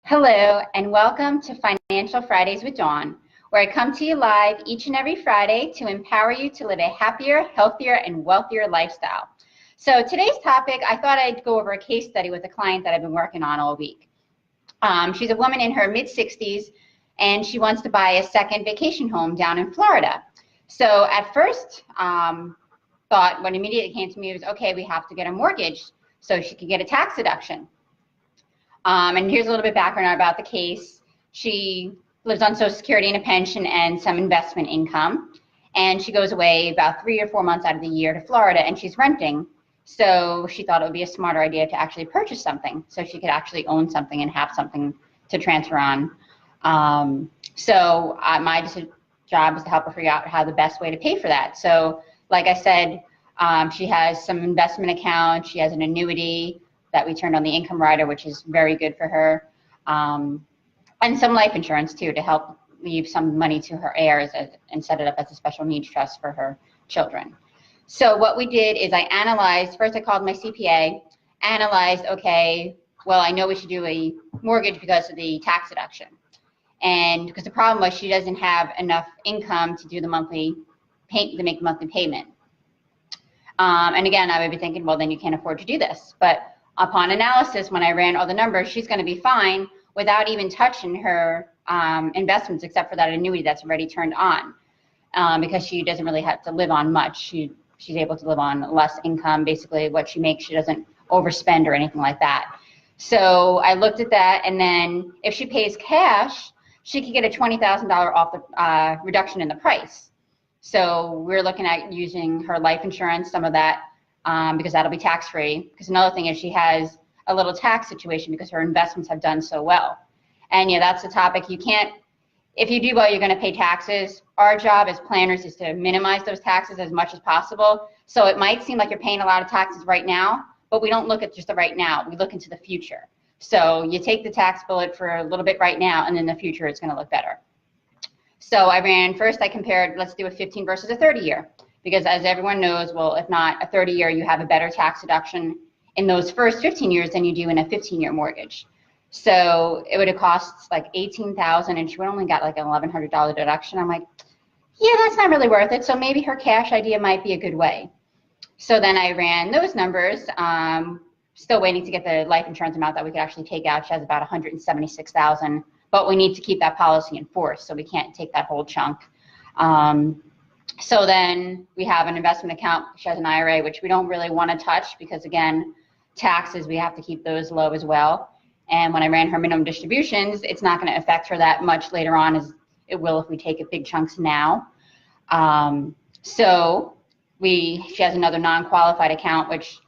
Hello, and welcome to Financial Fridays with Dawn, where I come to you live each and every Friday to empower you to live a happier, healthier, and wealthier lifestyle. So today's topic, I thought I'd go over a case study with a client that I've been working on all week. She's a woman in her mid-60s, and she wants to buy a second vacation home down in Florida. So at first, thought what immediately came to me was, okay, we have to get a mortgage so she could get a tax deduction. And here's a little bit background about the case. She lives on Social Security and a pension and some investment income. And she goes away about 3 or 4 months out of the year to Florida, and she's renting. So she thought it would be a smarter idea to actually purchase something so she could actually own something and have something to transfer on. My job is to help her figure out how the best way to pay for that. So like I said, she has some investment account, she has an annuity that we turned on the income rider, which is very good for her, and some life insurance too to help leave some money to her heirs and set it up as a special needs trust for her children. So what we did is I analyzed, first I called my CPA, analyzed, okay, well, I know we should do a mortgage because of the tax deduction. And because the problem was she doesn't have enough income to do the monthly to make the monthly payment. And again, I would be thinking, well, then you can't afford to do this. But upon analysis, when I ran all the numbers, she's going to be fine without even touching her investments, except for that annuity that's already turned on, because she doesn't really have to live on much. She's able to live on less income. Basically, what she makes, she doesn't overspend or anything like that. So I looked at that, and then if she pays cash, she could get a $20,000 off the reduction in the price. So we're looking at using her life insurance, some of that, because that'll be tax-free. Because another thing is she has a little tax situation because her investments have done so well. And yeah, that's the topic. You can't, if you do well, you're going to pay taxes. Our job as planners is to minimize those taxes as much as possible. So it might seem like you're paying a lot of taxes right now, but we don't look at just the right now. We look into the future. So you take the tax bullet for a little bit right now, and in the future it's going to look better. So I compared, let's do a 15 versus a 30 year. Because as everyone knows, well, if not a 30 year, you have a better tax deduction in those first 15 years than you do in a 15-year mortgage. So it would have cost like $18,000, and she would only got like an $1,100 deduction. I'm like, yeah, that's not really worth it. So maybe her cash idea might be a good way. So then I ran those numbers, still waiting to get the life insurance amount that we could actually take out. She has about $176,000, but we need to keep that policy in force, so we can't take that whole chunk. So then we have an investment account. She has an IRA, which we don't really want to touch because, again, taxes, we have to keep those low as well. And when I ran her minimum distributions, it's not going to affect her that much later on as it will if we take it big chunks now. She has another non-qualified account, which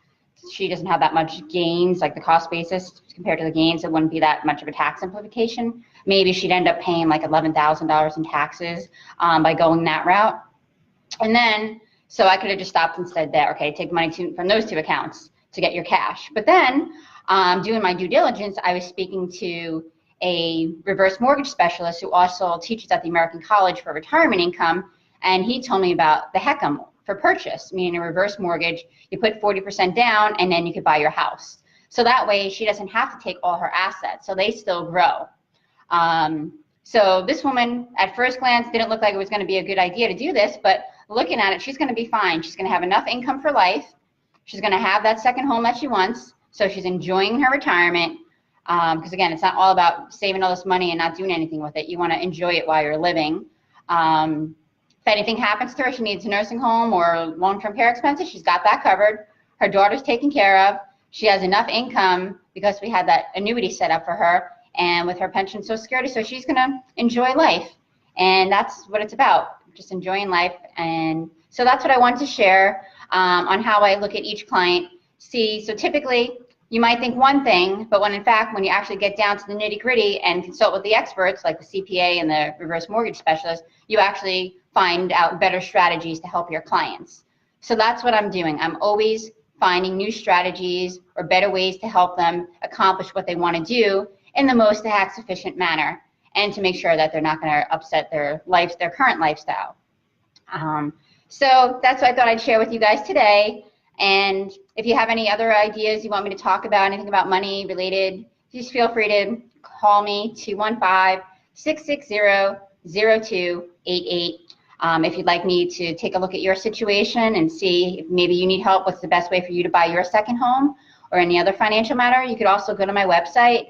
she doesn't have that much gains, like the cost basis compared to the gains. It wouldn't be that much of a tax implication. Maybe she'd end up paying like $11,000 in taxes by going that route. And then, so I could have just stopped and said that, okay, take money from those two accounts to get your cash. But then, doing my due diligence, I was speaking to a reverse mortgage specialist who also teaches at the American College for retirement income, and he told me about the HECM for purchase, meaning a reverse mortgage. You put 40% down, and then you could buy your house. So that way, she doesn't have to take all her assets, so they still grow. So this woman, at first glance, didn't look like it was going to be a good idea to do this, but looking at it, she's going to be fine. She's going to have enough income for life. She's going to have that second home that she wants, so she's enjoying her retirement. Because again, it's not all about saving all this money and not doing anything with it. You want to enjoy it while you're living. If anything happens to her, she needs a nursing home or long-term care expenses, she's got that covered. Her daughter's taken care of. She has enough income because we had that annuity set up for her, and with her pension, Social Security, so she's going to enjoy life. And that's what it's about, just enjoying life. And so that's what I wanted to share on how I look at each client. So typically, you might think one thing, but when in fact, when you actually get down to the nitty-gritty and consult with the experts, like the CPA and the reverse mortgage specialist, you actually find out better strategies to help your clients. So that's what I'm doing. I'm always finding new strategies or better ways to help them accomplish what they want to do in the most tax efficient manner, and to make sure that they're not going to upset their current lifestyle. So that's what I thought I'd share with you guys today. And if you have any other ideas you want me to talk about, anything about money related, just feel free to call me, 215-660-0288. If you'd like me to take a look at your situation and see if maybe you need help, what's the best way for you to buy your second home or any other financial matter, you could also go to my website,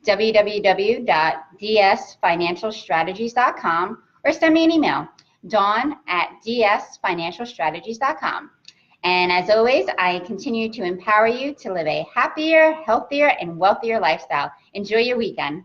www.dsfinancialstrategies.com, or send me an email, dawn@dsfinancialstrategies.com. And as always, I continue to empower you to live a happier, healthier, and wealthier lifestyle. Enjoy your weekend.